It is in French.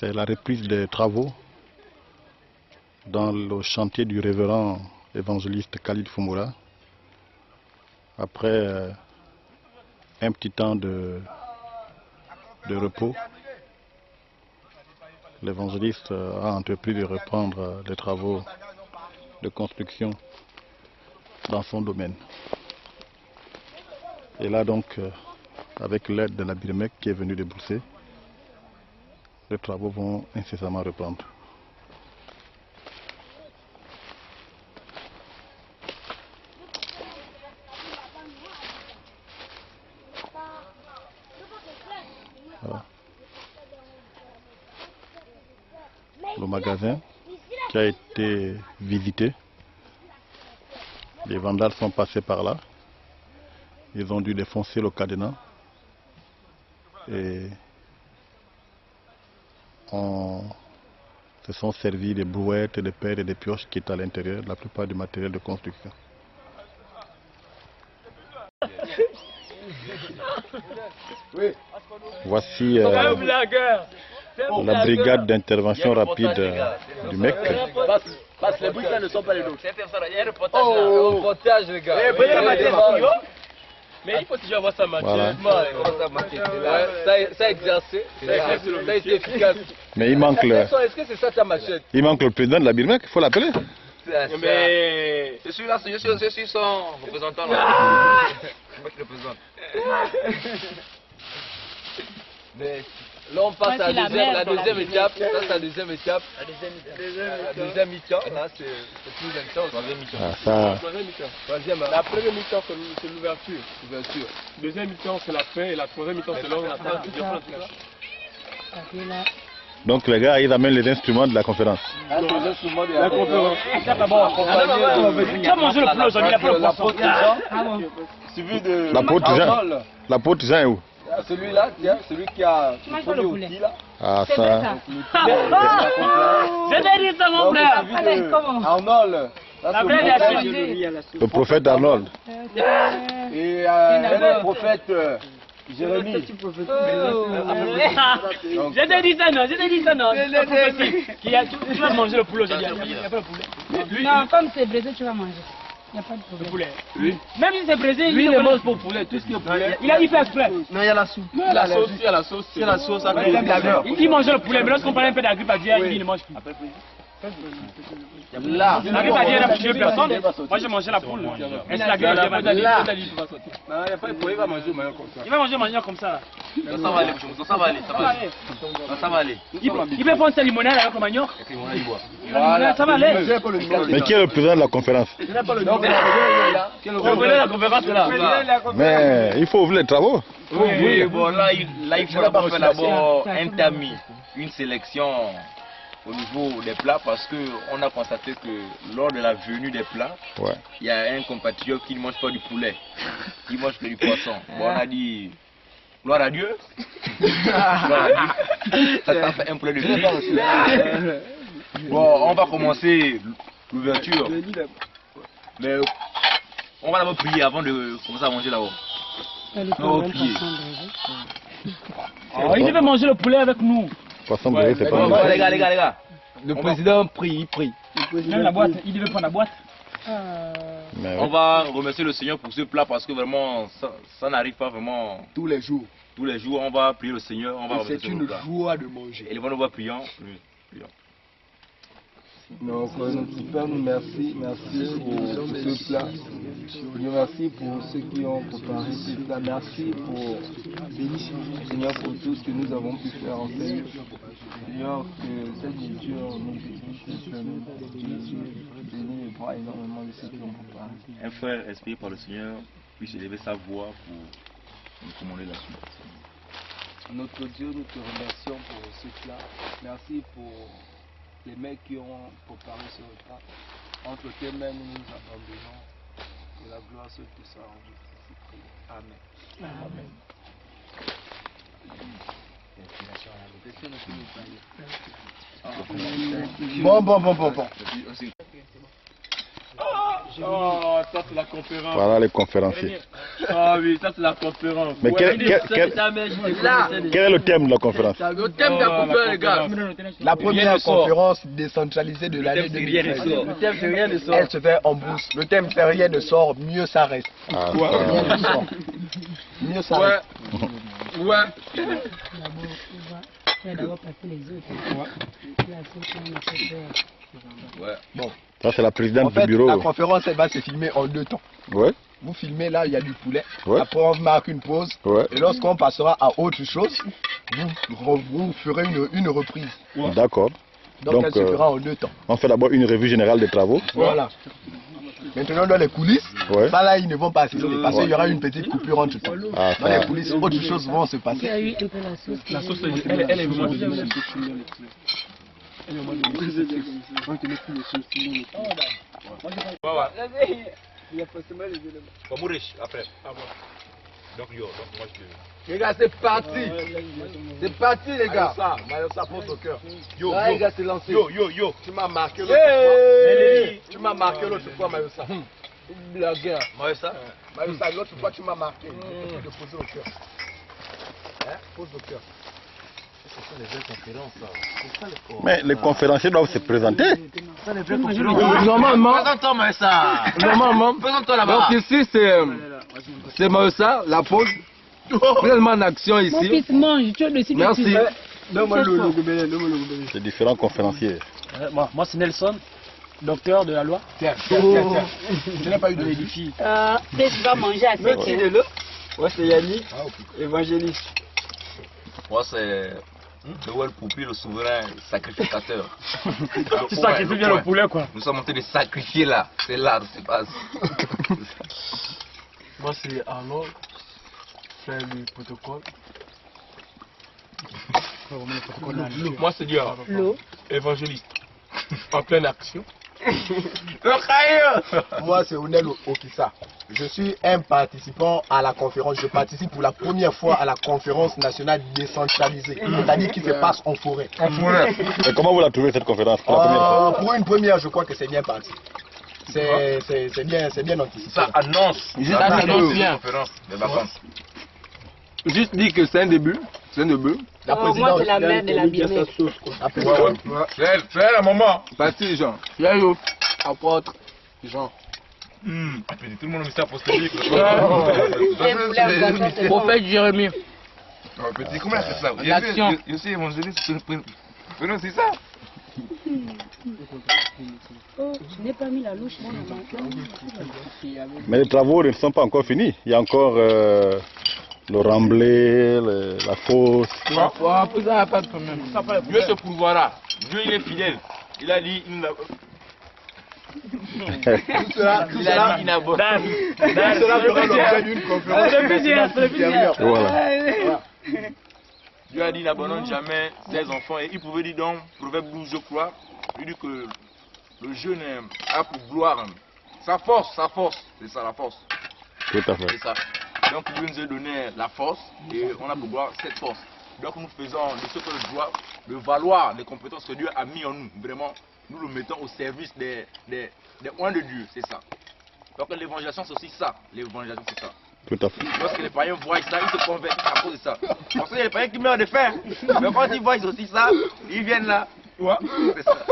C'est la reprise des travaux dans le chantier du révérend évangéliste Khalid Foumoura. Après un petit temps de repos, l'évangéliste a entrepris de reprendre les travaux de construction dans son domaine. Et là donc, avec l'aide de la BIRMEC qui est venue débourser, les travaux vont incessamment reprendre. Voilà. Le magasin qui a été visité, les vandales sont passés par là, ils ont dû défoncer le cadenas et se sont servis des brouettes, des pelles et des pioches qui étaient à l'intérieur, la plupart du matériel de construction. Voici la brigade d'intervention rapide du MEC. Parce que les bruits ne sont pas les nôtres. Il y a un reportage, les gars. Mais il faut toujours avoir sa matière. Voilà. Ça a exercé, ça a été efficace. Mais il manque le... Est-ce que c'est ça ta machette? Il manque le président de la BIRMEC, il faut l'appeler. Mais je suis là, je suis son représentant là. C'est moi qui le présente. Mais là on passe à la deuxième étape. Ça c'est la deuxième étape. La deuxième mi-temps, là c'est plus intense. Troisième mi-temps. Ah, ça... Troisième. La première mi-temps c'est l'ouverture. Deuxième mi-temps c'est la fin et la troisième mi-temps c'est là où on attend. Donc les gars, ils amènent les instruments de la conférence. La conférence. Tu as mangé le poulet aujourd'hui, il a pas le poisson. Suivi de... L'apôtre Jean est où? Celui-là, tiens, celui qui a produit aussi là. Ah ça... Je dit ça mon frère. Arnold. Le prophète Arnold. Et un prophète Jérémie. Je t'ai dit ça non, c'est prophétique. Tu vas manger le poulet aujourd'hui, il n'y a pas de poulet. Non, comme c'est braisé, tu vas manger. Il n'y a pas de problème. Le poulet. Oui. Même si c'est braisé, Lui, il mange pour poulet, tout ce qui est poulet. il fait exprès. Non, il y a la soupe. Il y a la sauce, il y a la sauce. C'est la sauce avec le gaveur. Il mange le poulet, mais lorsqu'on parle un peu d'agrippe à dire, il ne mange plus. Là, L'agrippe à dire, il n'a tué personne. Moi, j'ai mangé la poule. Et c'est l'agrippe à dire, là. Non, il n'y a pas de poulet, il va manger au maillot comme ça. il va manger manioc comme ça. Ça va aller, ça va aller, ça va aller. Il peut prendre sa limonade avec le manioc. Voilà, ça va aller. Mais qui est le président de la conférence? Je n'ai pas le nom. Le président de la conférence là. Mais il faut ouvrir les travaux. Oui, bon là il faut d'abord faire un tamis, une sélection au niveau des plats parce qu'on a constaté que lors de la venue des plats, il y a un compatriote qui ne mange pas du poulet, qui mange que du poisson. Bon, on a dit gloire à Dieu. Gloire à Dieu. Ça fait un poulet de vie. Bon, on va commencer l'ouverture. Mais on va d'abord prier avant de commencer à manger là-haut. On va prier. Il devait manger le poulet avec nous. Poisson brûlé, c'est pas mal. Les gars. Le président prie, il prie. Même la boîte, il devait prendre la boîte. On va remercier le Seigneur pour ce plat parce que vraiment ça n'arrive pas vraiment tous les jours. Tous les jours, on va prier le Seigneur. C'est une joie de manger. Et les nous va priant. Donc, notre Père, nous merci pour ce plat. Dieu merci pour ceux qui ont préparé ce plat. Merci pour, Seigneur, pour tout ce que nous avons pu faire ensemble. Seigneur, que cette nourriture nous bénisse, Jésus bénit et prend énormément de ceux qui ont préparé. Un frère inspiré par le Seigneur puisse élever sa voix pour nous commander la suite. Notre Dieu, nous te remercions pour ce plat. Merci pour les mecs qui ont préparé ce repas. Entre tes mains, nous nous abandonnons. Que la gloire soit te soit rendue. Amen. Bon. Oh, ça c'est la conférence. Voilà les conférenciers. Ah oui, ça c'est la conférence. Mais quel est le thème de la conférence? Le thème de la conférence, les gars. La première conférence décentralisée de l'année 2013. Le thème c'est rien ne sort. Elle se fait en brousse. Le thème c'est rien ne sort, mieux ça reste. Ah, Rien ne sort. Mieux ça Ouais. reste. Ouais. Tu vas d'abord passer les autres. Ouais. Bon. ça c'est la En présidente fait, du bureau. la conférence elle va se filmer en 2 temps. Ouais, Vous filmez là, il y a du poulet. Ouais. Après, on marque une pause. ouais. Et lorsqu'on passera à autre chose, vous ferez une reprise. D'accord. Donc, elle se fera en 2 temps. On fait d'abord une revue générale des travaux. Voilà. Maintenant, dans les coulisses, Ouais. ça là, ils ne vont pas assister parce qu'il y aura une petite coupure entre temps. Ah, Dans ça. les coulisses, autre chose vont se Il y passer. a eu un peu la sauce. La sauce, elle est vraiment délicieuse. Faut mourir après. Donc yo, donc moi je... Les gars, c'est parti. C'est parti, les gars. Ça pose au cœur. Yo, Là, les yo, gars, c'est lancé. yo, yo, yo. Tu m'as marqué l'autre fois. Tu m'as marqué l'autre fois, Mayossa. Blagueur. Moi ça. Mayossa, l'autre fois, tu m'as marqué. Il faut de poser au cœur. Hein? Pose au cœur. Mais les conférenciers doivent se présenter. Normalement, Présente-toi moi ça. normalement. Présente-toi là-bas. Donc ici, c'est Mayossa, la pause. Pleinement en action Mon ici. fils mange, tu es dessus. Merci. Les différents conférenciers. Moi, c'est Nelson, docteur de la loi. Tiens. Je n'ai pas eu de L'édifie. Tu vas manger à 7 heures. Moi c'est Yannick, évangéliste. Moi c'est Noël Poupi, le souverain sacrificateur. Tu sacrifies bien le poulet, quoi. Nous sommes en train de sacrifier là. C'est là que ça se passe. Moi c'est Arnaud, faire le protocole. Moi c'est Dior, évangéliste. En pleine action. Moi, c'est Onel Okissa. Je suis un participant à la conférence. Je participe pour la première fois à la conférence nationale décentralisée. C'est-à-dire qui se passe en forêt. Et comment vous la trouvez cette conférence pour la première fois? Pour une première, je crois que c'est bien parti. C'est bien anticipé. Ça annonce. Ça annonce bien. Conférence des vacances. Juste dire que c'est un début. C'est un début. La Moi, présidente. c'est la mère de la bien-mère. La présidente. C'est la maman. Parti, Jean. Yayo. Apôtre. Jean. Tout le monde a mis ça apostolique. Prophète Jérémie. Petit, comment elle fait ça? L'action. Je suis évangéliste. Prenons, c'est ça. Oh, je n'ai pas mis la louche. Moi, Mais les travaux ne sont pas encore finis. Il y a encore le remblai, la fosse. Ça n'a pas de problème. Dieu se pourvoira. Dieu il est fidèle. Il a dit, il a dit inabordable. Tout cela fera l'objet d'une conférence. Voilà. Dieu a dit n'abandonne jamais ses enfants. Et il pouvait dire donc, Proverbe 12, je crois, il dit que le jeune a pour gloire sa force, c'est ça la force. Tout à fait. C'est ça. Donc Dieu nous a donné la force et on a pour gloire cette force. Donc nous faisons de ce que le doit, de valoir les compétences que Dieu a mis en nous. Vraiment, nous le mettons au service des oins de Dieu, c'est ça. Donc l'évangélisation c'est aussi ça. L'évangélisation c'est ça. Tout à fait. Lorsque les païens voient ça, ils se convertissent à cause de ça. Parce qu'il y a les païens qui meurent de faim. Mais quand ils voient aussi ça, ils viennent là. Ouais. C'est ça.